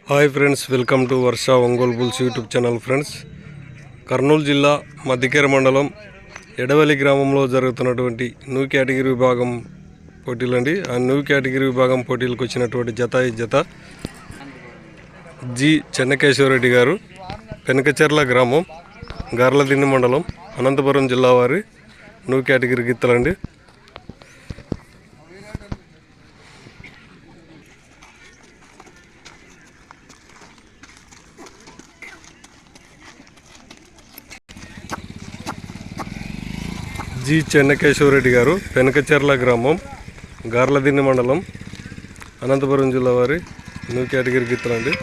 Hi friends, welcome to Varsha Ongole bulls YouTube channel. Friends, Kurnool జిల్లా మద్దికేర మండలం ఎడవలి గ్రామంలో జరుగుతున్నటువంటి న్యూ కేటగిరీ విభాగం పోటీలండి. ఆ న్యూ కేటగిరీ విభాగం పోటీలకు వచ్చినటువంటి జత జి చెన్నకేశ్వరరెడ్డి గారు, పెనకచెర్ల గ్రామం, గార్లదిన్నె మండలం, అనంతపురం జిల్లా వారి న్యూ కేటగిరీ గిత్తలండి. జి చెన్నకేశ్వరరెడ్డి గారు, పెనకచెర్ల గ్రామం, గార్లదిన్నె మండలం, అనంతపురం జిల్లా వారి న్యూ కేటగిరీ గిత్తలండి.